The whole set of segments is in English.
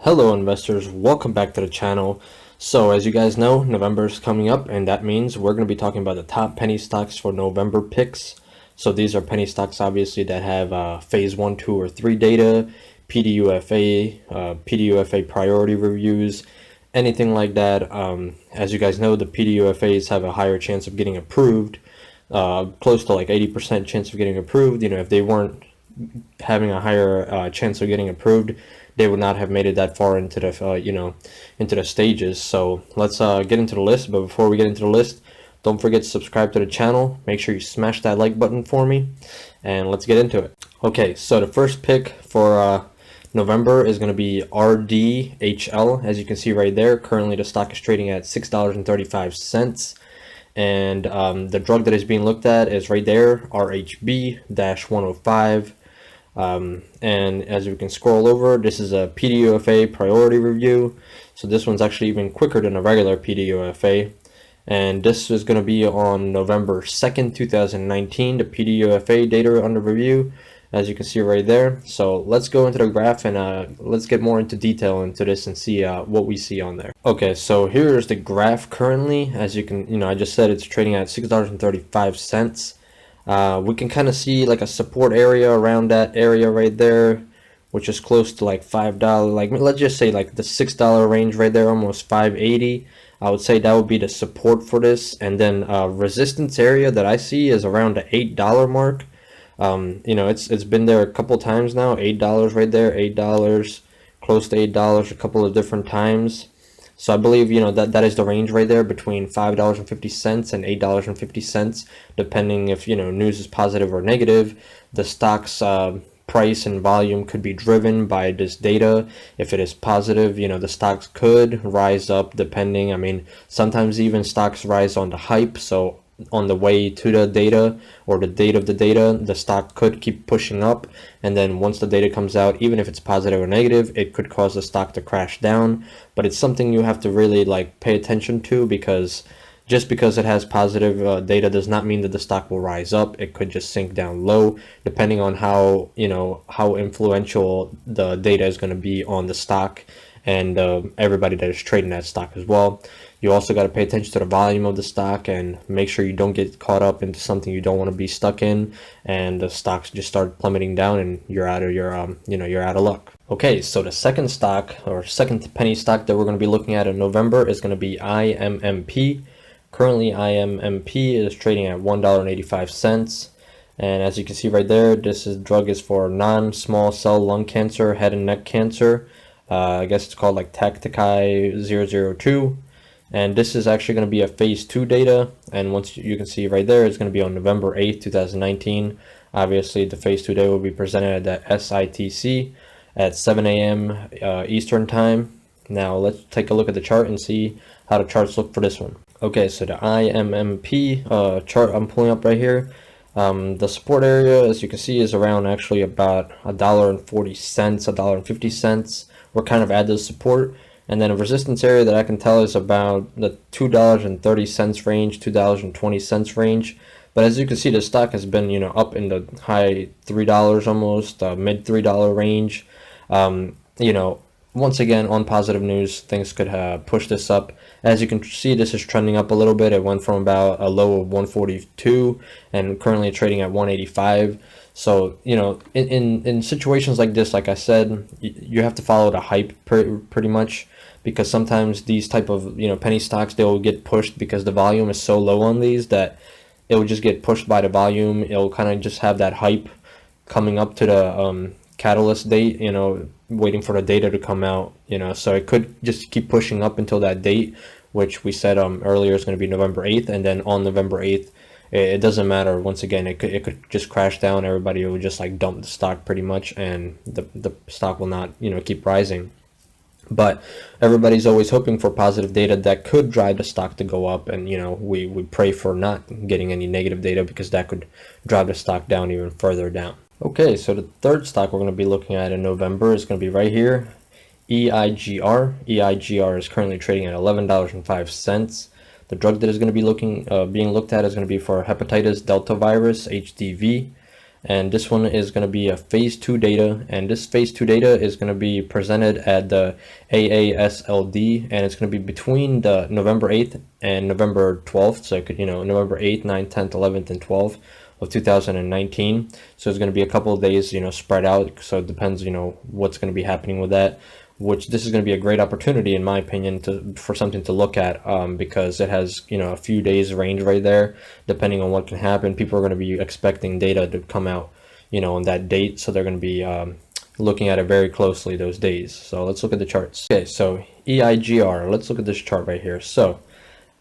Hello investors, welcome back to the channel. So as you guys know, November is coming up, and that means we're going to be talking about the top penny stocks for November picks. So these are penny stocks obviously that have phase 1, 2, or 3 data, PDUFA, PDUFA priority reviews, anything like that. As you guys know, the PDUFAs have a higher chance of getting approved, close to like 80% chance of getting approved. You know, if they weren't having a higher chance of getting approved, they would not have made it that far into the into the stages. So let's get into the list. But before we get into the list, don't forget to subscribe to the channel. Make sure you smash that like button for me, and let's get into it. Okay, so the first pick for November is going to be RDHL. As you can see right there, currently the stock is trading at $6.35. And the drug that is being looked at is right there, RHB-105. And as we can scroll over, this is a PDUFA priority review. So this one's actually even quicker than a regular PDUFA. And this is going to be on November 2nd, 2019, the PDUFA data under review, as you can see right there. So let's go into the graph and let's get more into detail into this and see what we see on there. Okay, so here is the graph currently. As you can, I just said it's trading at $6.35. We can kind of see like a support area around that area right there, which is close to like $5. Like, let's just say like the $6 range right there, almost $5.80. I would say that would be the support for this. And then resistance area that I see is around the $8 mark. It's been there a couple times now. $8 right there, $8, close to $8 a couple of different times. So I believe, that is the range right there between $5.50 and $8.50, depending if, news is positive or negative. The stock's price and volume could be driven by this data. If it is positive, the stocks could rise up depending. I mean, sometimes even stocks rise on the hype. So on the way to the data or the date of the data, the stock could keep pushing up, and then once the data comes out, even if it's positive or negative, it could cause the stock to crash down. But it's something you have to really pay attention to, because just because it has positive data does not mean that the stock will rise up. It could just sink down low, depending on how influential the data is going to be on the stock and everybody that is trading that stock as well. You also got to pay attention to the volume of the stock and make sure you don't get caught up into something you don't want to be stuck in, and the stocks just start plummeting down and you're out of you're out of luck. Okay, so the second stock, or second penny stock, that we're going to be looking at in November is going to be IMMP. Currently IMMP is trading at $1.85. And as you can see right there, drug is for non-small cell lung cancer, head and neck cancer. I guess it's called like Tactici 002. And this is actually going to be a phase 2 data, and once you can see right there, it's going to be on November 8th, 2019. Obviously the phase 2 data will be presented at SITC at 7 a.m. Eastern time. Now let's take a look at the chart and see how the charts look for this one. Okay, so the IMMP chart I'm pulling up right here, the support area, as you can see, is around actually about $1.40, $1.50. We're kind of at the support. And then a resistance area that I can tell is about the $2.30 range, $2.20 range. But as you can see, the stock has been, up in the high $3 almost, mid $3 range. Once again, on positive news, things could push this up. As you can see, this is trending up a little bit. It went from about a low of 142 and currently trading at 185. So, in situations like this, like I said, you have to follow the hype pretty much, because sometimes these type of, penny stocks, they will get pushed because the volume is so low on these that it will just get pushed by the volume. It'll kind of just have that hype coming up to the catalyst date, waiting for the data to come out, so it could just keep pushing up until that date, which we said earlier is going to be November 8th. And then on November 8th, it doesn't matter. Once again, it could just crash down. Everybody will just dump the stock pretty much, and the stock will not keep rising. But everybody's always hoping for positive data that could drive the stock to go up, and we pray for not getting any negative data, because that could drive the stock down even further down. Okay, so the third stock we're going to be looking at in November is going to be right here, eigr. eigr is currently trading at $11.05. The drug that is going to be being looked at is going to be for hepatitis delta virus, HDV. and this one is going to be a phase 2 data, and this phase 2 data is going to be presented at the AASLD, and it's going to be between the November 8th and November 12th, so it could, November 8th, 9th, 10th, 11th, and 12th of 2019. So it's going to be a couple of days, spread out, so it depends, what's going to be happening with that, which this is going to be a great opportunity, in my opinion, for something to look at, because it has, a few days range right there, depending on what can happen. People are going to be expecting data to come out, on that date, so they're going to be looking at it very closely those days. So let's look at the charts. Okay, so eigr, let's look at this chart right here. So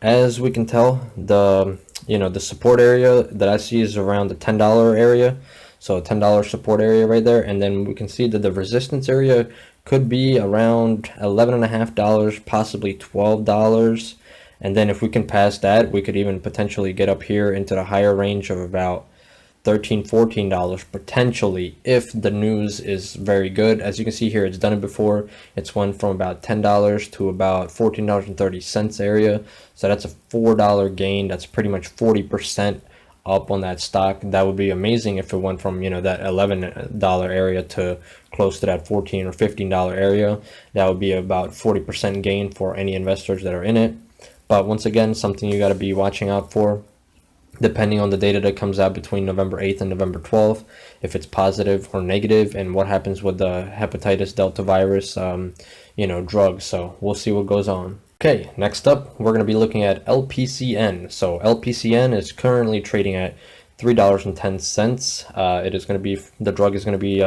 as we can tell, the support area that I see is around the $10 area, so a $10 support area right there, and then we can see that the resistance area could be around $11.50, possibly $12, and then if we can pass that, we could even potentially get up here into the higher range of about $13-14 potentially, if the news is very good. As you can see here, it's done it before. It's went from about $10 to about $14.30 area, so that's a $4 gain. That's pretty much 40% up on that stock. That would be amazing if it went from that $11 area to close to that $14 or $15 area. That would be about 40% gain for any investors that are in it. But once again, something you got to be watching out for, depending on the data that comes out between November 8th and November 12th, if it's positive or negative, and what happens with the hepatitis delta virus drug. So we'll see what goes on. Okay, next up, we're going to be looking at LPCN. So LPCN is currently trading at $3.10. It is going to be, the drug is going to be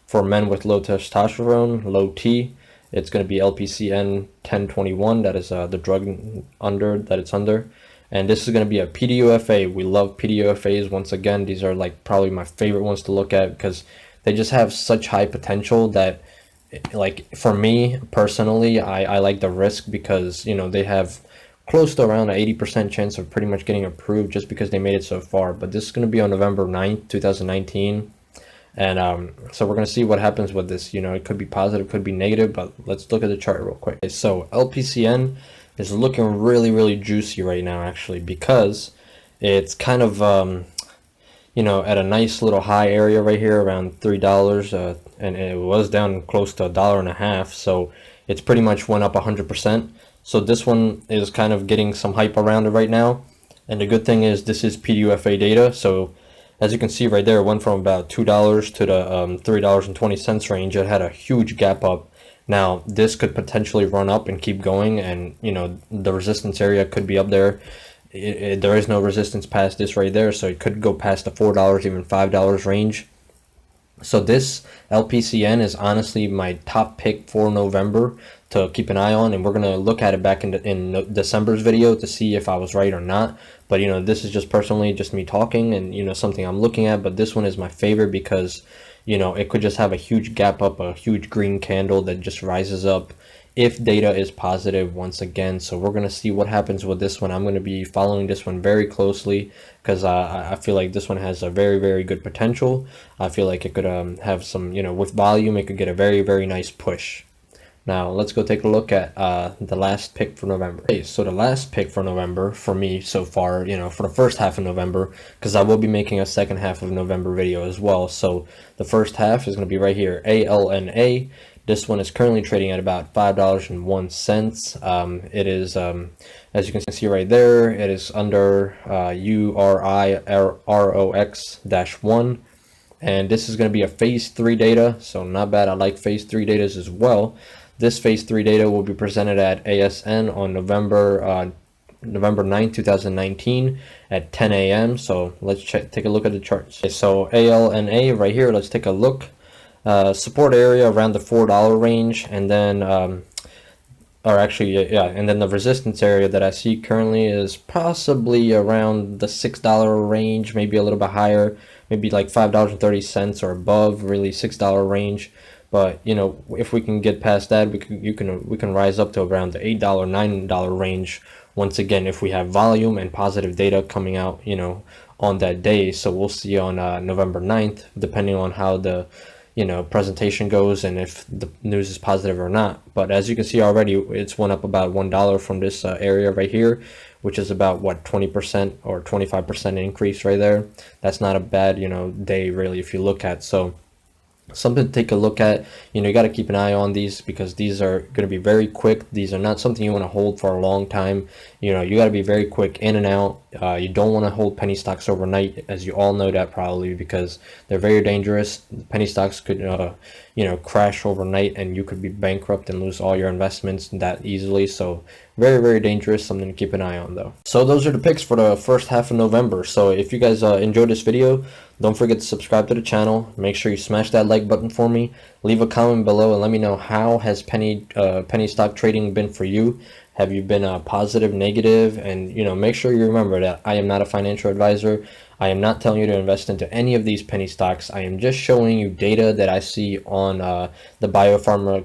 for men with low testosterone, low T. It's going to be LPCN 1021. That is the drug that it's under. And this is going to be a PDUFA. We love PDUFAs. Once again, these are like probably my favorite ones to look at, because they just have such high potential that, like, for me personally, I like the risk, because they have close to around an 80% chance of pretty much getting approved just because they made it so far. But this is going to be on November 9th, 2019. And so we're going to see what happens with this. It could be positive, could be negative, but let's look at the chart real quick. Okay, so LPCN is looking really, really juicy right now, actually, because it's kind of at a nice little high area right here around $3, and it was down close to $1.50, so it's pretty much went up 100%. So this one is kind of getting some hype around it right now, and the good thing is this is PDUFA data. So as you can see right there, it went from about $2 to the $3.20 range. It had a huge gap up. Now this could potentially run up and keep going, and the resistance area could be up there. There is no resistance past this right there, so it could go past the $4, even $5 range. So this LPCN is honestly my top pick for November to keep an eye on, and we're going to look at it back in December's video to see if I was right or not. But this is just personally just me talking, and something I'm looking at. But this one is my favorite because it could just have a huge gap up, a huge green candle that just rises up if data is positive once again. So we're going to see what happens with this one. I'm going to be following this one very closely, because I feel like this one has a very, very good potential. I feel like it could have some, with volume, it could get a very, very nice push. Now let's go take a look at the last pick for November. Okay, so the last pick for November for me so far, for the first half of November, because I will be making a second half of November video as well. So the first half is going to be right here, ALNA. This one is currently trading at about $5.01. It is, as you can see right there, it is under URIROX-1. And this is going to be a phase 3 data, so not bad. I like phase 3 data as well. This phase 3 data will be presented at ASN on November 9th, 2019 at 10 a.m. So let's take a look at the charts. Okay, so ALNA right here, let's take a look. Support area around the $4 range, and then and then the resistance area that I see currently is possibly around the $6 range, maybe a little bit higher, maybe like $5.30 or above, really $6 range. But if we can get past that, we can rise up to around the $8, $9 range once again, if we have volume and positive data coming out on that day. So we'll see on November 9th, depending on how the presentation goes and if the news is positive or not. But as you can see already, it's went up about $1 from this area right here, which is about what, 20% or 25% increase right there. That's not a bad, you know, day really if you look at. So something to take a look at. You know, you got to keep an eye on these because these are going to be very quick. These are not something you want to hold for a long time. You know, you got to be very quick in and out. You don't want to hold penny stocks overnight, as you all know that probably, because they're very dangerous. Penny stocks could you know, crash overnight and you could be bankrupt and lose all your investments that easily. So very dangerous, something to keep an eye on though. So those are the picks for the first half of November. So if you guys enjoyed this video, don't forget to subscribe to the channel. Make sure you smash that like button for me. Leave a comment below and let me know, how has penny stock trading been for you? Have you been positive, negative? And you know, make sure you remember that I am not a financial advisor. I am not telling you to invest into any of these penny stocks. I am just showing you data that I see on the biopharma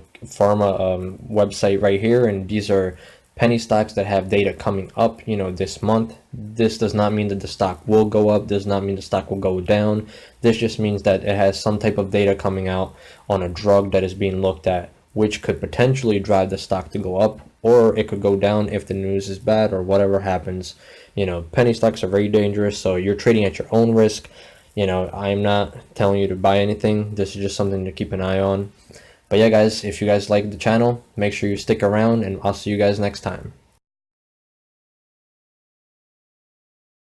website right here, and these are penny stocks that have data coming up, you know, this month. This does not mean that the stock will go up, does not mean the stock will go down. This just means that it has some type of data coming out on a drug that is being looked at, which could potentially drive the stock to go up, or it could go down if the news is bad or whatever happens. You know, penny stocks are very dangerous, so you're trading at your own risk. You know, I'm not telling you to buy anything. This is just something to keep an eye on. But yeah, guys, if you guys like the channel, make sure you stick around, and I'll see you guys next time.